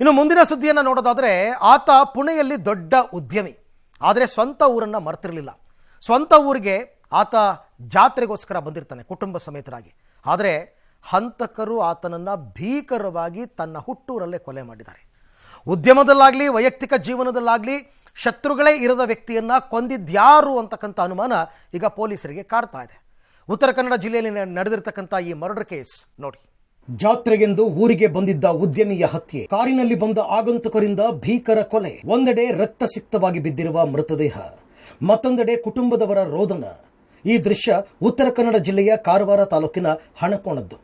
ಇನ್ನು ಮುಂದಿನ ಸುದ್ದಿಯನ್ನು ನೋಡೋದಾದರೆ ಆತ ಪುಣೆಯಲ್ಲಿ ದೊಡ್ಡ ಉದ್ಯಮಿ, ಆದರೆ ಸ್ವಂತ ಊರನ್ನು ಮರೆತಿರಲಿಲ್ಲ. ಸ್ವಂತ ಊರಿಗೆ ಆತ ಜಾತ್ರೆಗೋಸ್ಕರ ಬಂದಿರ್ತಾನೆ ಕುಟುಂಬ ಸಮೇತರಾಗಿ. ಆದರೆ ಹಂತಕರು ಆತನನ್ನು ಭೀಕರವಾಗಿ ತನ್ನ ಹುಟ್ಟೂರಲ್ಲೇ ಕೊಲೆ ಮಾಡಿದ್ದಾರೆ. ಉದ್ಯಮದಲ್ಲಾಗಲಿ ವೈಯಕ್ತಿಕ ಜೀವನದಲ್ಲಾಗಲಿ ಶತ್ರುಗಳೇ ಇರದ ವ್ಯಕ್ತಿಯನ್ನು ಕೊಂದಿದ್ಯಾರು ಅಂತಕ್ಕಂಥ ಅನುಮಾನ ಈಗ ಪೊಲೀಸರಿಗೆ ಕಾಡ್ತಾ ಇದೆ. ಉತ್ತರ ಕನ್ನಡ ಜಿಲ್ಲೆಯಲ್ಲಿ ನಡೆದಿರ್ತಕ್ಕಂಥ ಈ ಮರ್ಡರ್ ಕೇಸ್ ನೋಡಿ. ಜಾತ್ರೆಗೆಂದು ಊರಿಗೆ ಬಂದಿದ್ದ ಉದ್ಯಮಿಯ ಹತ್ಯೆ, ಕಾರಿನಲ್ಲಿ ಬಂದ ಆಗಂತುಕರಿಂದ ಭೀಕರ ಕೊಲೆ. ಒಂದೆಡೆ ರಕ್ತಸಿಕ್ತವಾಗಿ ಬಿದ್ದಿರುವ ಮೃತದೇಹ, ಮತ್ತೊಂದೆಡೆ ಕುಟುಂಬದವರ ರೋದನ. ಈ ದೃಶ್ಯ ಉತ್ತರ ಕನ್ನಡ ಜಿಲ್ಲೆಯ ಕಾರವಾರ ತಾಲೂಕಿನ ಹಣಕೋಣದ್ದು.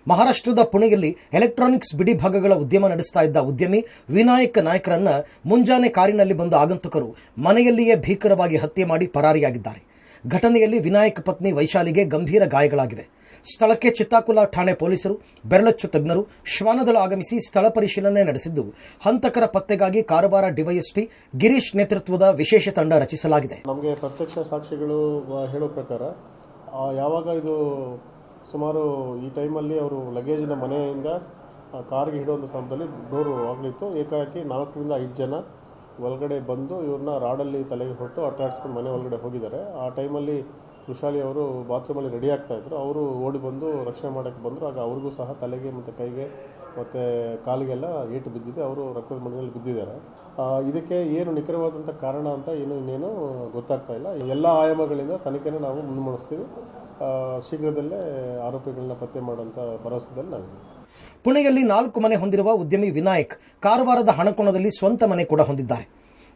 ಮಹಾರಾಷ್ಟ್ರದ ಪುಣೆಯಲ್ಲಿ ಎಲೆಕ್ಟ್ರಾನಿಕ್ಸ್ ಬಿಡಿ ಭಾಗಗಳ ಉದ್ಯಮ ನಡೆಸ್ತಾ ಇದ್ದ ಉದ್ಯಮಿ ವಿನಾಯಕ್ ನಾಯ್ಕರನ್ನ ಮುಂಜಾನೆ ಕಾರಿನಲ್ಲಿ ಬಂದ ಆಗಂತುಕರು ಮನೆಯಲ್ಲಿಯೇ ಭೀಕರವಾಗಿ ಹತ್ಯೆ ಮಾಡಿ ಪರಾರಿಯಾಗಿದ್ದಾರೆ. ಘಟನೆಯಲ್ಲಿ ವಿನಾಯಕ್ ಪತ್ನಿ ವೈಶಾಲಿಗೆ ಗಂಭೀರ ಗಾಯಗಳಾಗಿವೆ. ಸ್ಥಳಕ್ಕೆ ಚಿತ್ತಾಕುಲ ಠಾಣೆ ಪೊಲೀಸರು, ಬೆರಳಚ್ಚು ತಜ್ಞರು, ಶ್ವಾನದಳ ಆಗಮಿಸಿ ಸ್ಥಳ ಪರಿಶೀಲನೆ ನಡೆಸಿದ್ದು, ಹಂತಕರ ಪತ್ತೆಗಾಗಿ ಕಾರವಾರ ಡಿವೈಎಸ್ಪಿ ಗಿರೀಶ್ ನೇತೃತ್ವದ ವಿಶೇಷ ತಂಡ ರಚಿಸಲಾಗಿದೆ. ನಮಗೆ ಪ್ರತ್ಯಕ್ಷ ಸಾಕ್ಷಿಗಳು ಹೇಳೋ ಪ್ರಕಾರ ಯಾವಾಗ ಇದು ಸುಮಾರು ಈ ಟೈಮಲ್ಲಿ ಅವರು ಲಗೇಜಿನ ಮನೆಯಿಂದ ಕಾರ್ಗೆ ಹಿಡುವಂಥ ಸಮಯದಲ್ಲಿ ಡೋರು ಆಗಲಿತ್ತು. ಏಕಾಏಕಿ 4 ರಿಂದ 5 ಜನ ಒಳಗಡೆ ಬಂದು ಇವ್ರನ್ನ ರಾಡಲ್ಲಿ ತಲೆಗೆ ಹೊಟ್ಟು ಅಟ್ಟಾಡಿಸ್ಕೊಂಡು ಮನೆ ಒಳಗಡೆ ಹೋಗಿದ್ದಾರೆ. ಆ ಟೈಮಲ್ಲಿ ವಿಶಾಲಿ ಅವರು ಬಾತ್ರೂಮಲ್ಲಿ ರೆಡಿ ಆಗ್ತಾಯಿದ್ರು. ಅವರು ಓಡಿ ಬಂದು ರಕ್ಷಣೆ ಮಾಡೋಕ್ಕೆ ಬಂದರು. ಆಗ ಅವ್ರಿಗೂ ಸಹ ತಲೆಗೆ ಮತ್ತು ಕೈಗೆ ಮತ್ತು ಕಾಲಿಗೆಲ್ಲ ಏಟು ಬಿದ್ದಿದೆ. ಅವರು ರಕ್ತದ ಮನೆಯಲ್ಲಿ ಬಿದ್ದಿದ್ದಾರೆ. ಇದಕ್ಕೆ ಏನು ನಿಖರವಾದಂಥ ಕಾರಣ ಅಂತ ಇನ್ನೇನು ಗೊತ್ತಾಗ್ತಾ ಇಲ್ಲ. ಎಲ್ಲ ಆಯಾಮಗಳಿಂದ ತನಿಖೆನ ನಾವು ಮುನ್ನೆಲೆಸ್ತೀವಿ. ಶೀಘ್ರದಲ್ಲೇ ಆರೋಪಿಗಳನ್ನ ಪತ್ತೆ ಮಾಡುವಂಥ ಭರವಸೆದಲ್ಲಿ ನಾವಿದ್ದೀವಿ. ಪುಣೆಯಲ್ಲಿ 4 ಮನೆ ಹೊಂದಿರುವ ಉದ್ಯಮಿ ವಿನಾಯಕ್ ಕಾರವಾರದ ಹಣಕೋಣದಲ್ಲಿ ಸ್ವಂತ ಮನೆ ಕೂಡ ಹೊಂದಿದ್ದಾರೆ.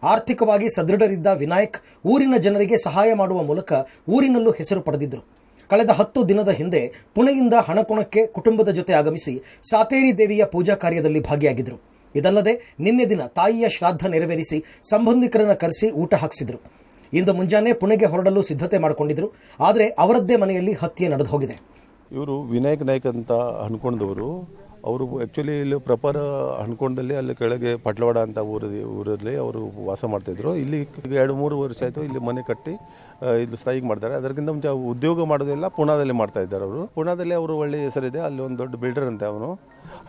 ಆರ್ಥಿಕವಾಗಿ ಸದೃಢರಿದ್ದ ವಿನಾಯಕ್ ಊರಿನ ಜನರಿಗೆ ಸಹಾಯ ಮಾಡುವ ಮೂಲಕ ಊರಿನಲ್ಲೂ ಹೆಸರು ಪಡೆದಿದ್ದರು. ಕಳೆದ 10 ದಿನದ ಹಿಂದೆ ಪುಣೆಯಿಂದ ಹಣಕೋಣಕ್ಕೆ ಕುಟುಂಬದ ಜೊತೆ ಆಗಮಿಸಿ ಸಾತೇರಿ ದೇವಿಯ ಪೂಜಾ ಕಾರ್ಯದಲ್ಲಿ ಭಾಗಿಯಾಗಿದ್ದರು. ಇದಲ್ಲದೆ ನಿನ್ನೆ ದಿನ ತಾಯಿಯ ಶ್ರಾದ್ದ ನೆರವೇರಿಸಿ ಸಂಬಂಧಿಕರನ್ನು ಕರೆಸಿ ಊಟ ಹಾಕಿಸಿದರು. ಇಂದು ಮುಂಜಾನೆ ಪುಣೆಗೆ ಹೊರಡಲು ಸಿದ್ಧತೆ ಮಾಡಿಕೊಂಡಿದ್ದರು. ಆದರೆ ಅವರದ್ದೇ ಮನೆಯಲ್ಲಿ ಹತ್ಯೆ ನಡೆದು ಹೋಗಿದೆ. ಇವರು ವಿನಾಯಕ್ ನಾಯ್ಕ್ ಅಂತ ಹಣ್ಕೊಂಡವರು. ಅವರು ಆ್ಯಕ್ಚುಲಿ ಇಲ್ಲಿ ಪ್ರಾಪರ್ ಹಣ್ಕೊಂಡಲ್ಲಿ ಅಲ್ಲಿ ಕೆಳಗೆ ಪಟ್ಲವಾಡ ಅಂತ ಊರಲ್ಲಿ ಅವರು ವಾಸ ಮಾಡ್ತಾಯಿದ್ರು. ಇಲ್ಲಿ 2-3 ವರ್ಷ ಆಯಿತು ಇಲ್ಲಿ ಮನೆ ಕಟ್ಟಿ ಇಲ್ಲಿ ಸ್ಥಾಯಿಗೆ ಮಾಡ್ತಾರೆ. ಅದಕ್ಕಿಂತ ಮುಂಚೆ ಉದ್ಯೋಗ ಮಾಡೋದೆಲ್ಲ ಪುಣಾದಲ್ಲಿ ಮಾಡ್ತಾ ಇದ್ದಾರೆ. ಅವರು ಪುಣಾದಲ್ಲಿ ಅವರು ಒಳ್ಳೆಯ ಹೆಸರಿದೆ. ಅಲ್ಲಿ ಒಂದು ದೊಡ್ಡ ಬಿಲ್ಡರ್ ಅಂತೆ ಅವನು.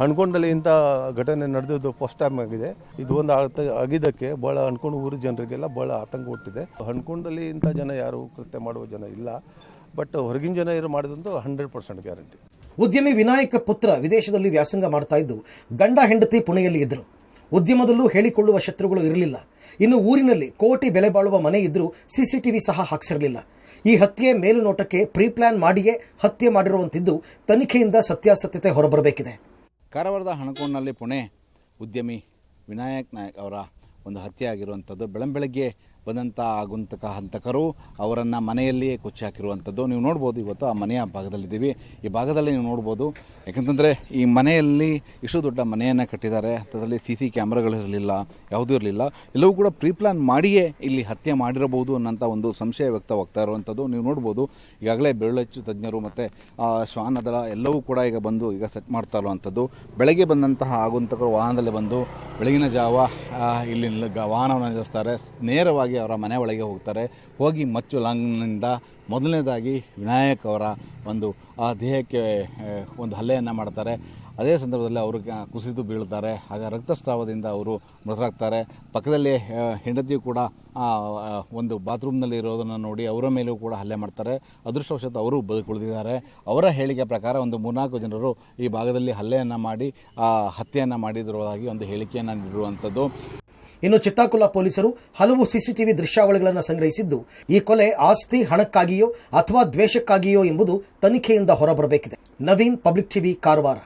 ಹಣ್ಕೊಂಡಲ್ಲಿ ಇಂಥ ಘಟನೆ ನಡೆದಿದ್ದು ಫಸ್ಟ್ ಟೈಮ್ ಆಗಿದೆ. ಇದು ಒಂದು ಆಗಿದ್ದಕ್ಕೆ ಭಾಳ ಹಣ್ಕೊಂಡು ಊರ ಜನರಿಗೆಲ್ಲ ಭಾಳ ಆತಂಕ ಹುಟ್ಟಿದೆ. ಹಣ್ಕೊಂಡಲ್ಲಿ ಇಂಥ ಜನ ಯಾರು ಕೃತ್ಯ ಮಾಡುವ ಜನ ಇಲ್ಲ. ಬಟ್ ಹೊರಗಿನ ಜನ ಏನು ಮಾಡಿದಂತೂ 100% ಗ್ಯಾರಂಟಿ. ಉದ್ಯಮಿ ವಿನಾಯಕ ಪುತ್ರ ವಿದೇಶದಲ್ಲಿ ವ್ಯಾಸಂಗ ಮಾಡ್ತಾ ಇದ್ದು ಗಂಡ ಹೆಂಡತಿ ಪುಣೆಯಲ್ಲಿ ಇದ್ದರು. ಉದ್ಯಮದಲ್ಲೂ ಹೇಳಿಕೊಳ್ಳುವ ಶತ್ರುಗಳು ಇರಲಿಲ್ಲ. ಇನ್ನು ಊರಿನಲ್ಲಿ ಕೋಟಿ ಬೆಲೆ ಬಾಳುವ ಮನೆ ಇದ್ರೂ CCTV ಸಹ ಹಾಕಿಸಿರಲಿಲ್ಲ. ಈ ಹತ್ಯೆ ಮೇಲುನೋಟಕ್ಕೆ ಪ್ರೀಪ್ಲಾನ್ ಮಾಡಿಯೇ ಹತ್ಯೆ ಮಾಡಿರುವಂತಿದ್ದು ತನಿಖೆಯಿಂದ ಸತ್ಯಾಸತ್ಯತೆ ಹೊರಬರಬೇಕಿದೆ. ಕಾರವಾರದ ಹಣಕೋಣನಲ್ಲಿ ಪುಣೆ ಉದ್ಯಮಿ ವಿನಾಯಕ್ ನಾಯ್ಕ್ ಅವರ ಒಂದು ಹತ್ಯೆ ಆಗಿರುವಂಥದ್ದು. ಬೆಳಗ್ಗೆ ಬಂದಂಥ ಹಂತಕರು ಅವರನ್ನು ಮನೆಯಲ್ಲಿಯೇ ಕೊಚ್ಚಿ ಹಾಕಿರುವಂಥದ್ದು ನೀವು ನೋಡ್ಬೋದು. ಇವತ್ತು ಆ ಮನೆಯ ಭಾಗದಲ್ಲಿದ್ದೀವಿ. ಈ ಭಾಗದಲ್ಲಿ ನೀವು ನೋಡ್ಬೋದು. ಯಾಕಂತಂದರೆ ಈ ಮನೆಯಲ್ಲಿ ಇಷ್ಟು ದೊಡ್ಡ ಮನೆಯನ್ನು ಕಟ್ಟಿದ್ದಾರೆ. ಅದರಲ್ಲಿ CC ಕ್ಯಾಮ್ರಾಗಳಿರಲಿಲ್ಲ, ಯಾವುದೂ ಇರಲಿಲ್ಲ. ಎಲ್ಲವೂ ಕೂಡ ಪ್ರೀಪ್ಲಾನ್ ಮಾಡಿಯೇ ಇಲ್ಲಿ ಹತ್ಯೆ ಮಾಡಿರಬಹುದು ಅನ್ನೋಂಥ ಒಂದು ಸಂಶಯ ವ್ಯಕ್ತವಾಗ್ತಾ ಇರುವಂಥದ್ದು ನೀವು ನೋಡ್ಬೋದು. ಈಗಾಗಲೇ ಬೆರಳಚ್ಚು ತಜ್ಞರು ಮತ್ತು ಶ್ವಾನದಳ ಎಲ್ಲವೂ ಕೂಡ ಈಗ ಬಂದು ಈಗ ಸೆಟ್ ಮಾಡ್ತಾ ಇರುವಂಥದ್ದು. ಬೆಳಗ್ಗೆ ಬಂದಂತಹ ಆಗಂತಕರು ವಾಹನದಲ್ಲಿ ಬಂದು ಬೆಳಗಿನ ಜಾವ ಇಲ್ಲಿ ವಾಹನವನ್ನು ನಿಲ್ಲಿಸ್ತಾರೆ. ನೇರವಾಗಿ ಅವರ ಮನೆ ಒಳಗೆ ಹೋಗ್ತಾರೆ. ಹೋಗಿ ಮಚ್ಚು ಲಾಂಗ್ನಿಂದ ಮೊದಲನೇದಾಗಿ ವಿನಾಯಕ್ ಅವರ ಒಂದು ಆ ದೇಹಕ್ಕೆ ಒಂದು ಹಲ್ಲೆಯನ್ನು ಮಾಡ್ತಾರೆ. ಅದೇ ಸಂದರ್ಭದಲ್ಲಿ ಅವರು ಕುಸಿದು ಬೀಳ್ತಾರೆ. ಆಗ ರಕ್ತಸ್ರಾವದಿಂದ ಅವರು ಮೃತರಾಗ್ತಾರೆ. ಪಕ್ಕದಲ್ಲಿ ಹೆಂಡತಿಯು ಕೂಡ ಒಂದು ಬಾತ್ರೂಮ್ನಲ್ಲಿ ಇರೋದನ್ನು ನೋಡಿ ಅವರ ಮೇಲೂ ಕೂಡ ಹಲ್ಲೆ ಮಾಡ್ತಾರೆ. ಅದೃಷ್ಟವಶಾತ್ ಅವರು ಬದುಕುಳಿದಿದ್ದಾರೆ. ಅವರ ಹೇಳಿಕೆ ಪ್ರಕಾರ ಒಂದು 3-4 ಜನರು ಈ ಭಾಗದಲ್ಲಿ ಹಲ್ಲೆಯನ್ನು ಮಾಡಿ ಹತ್ಯೆಯನ್ನು ಮಾಡಿದಿರುವುದಾಗಿ ಒಂದು ಹೇಳಿಕೆಯನ್ನು ನೀಡಿರುವಂಥದ್ದು. ಇನ್ನು ಚಿತ್ತಾಕುಲ ಪೊಲೀಸರು ಹಲವು CCTV ದೃಶ್ಯಾವಳಿಗಳನ್ನು ಸಂಗ್ರಹಿಸಿದ್ದು ಈ ಕೊಲೆ ಆಸ್ತಿ ಹಣಕ್ಕಾಗಿಯೋ ಅಥವಾ ದ್ವೇಷಕ್ಕಾಗಿಯೋ ಎಂಬುದು ತನಿಖೆಯಿಂದ ಹೊರಬರಬೇಕಿದೆ. Naveen, public TV, Karwar.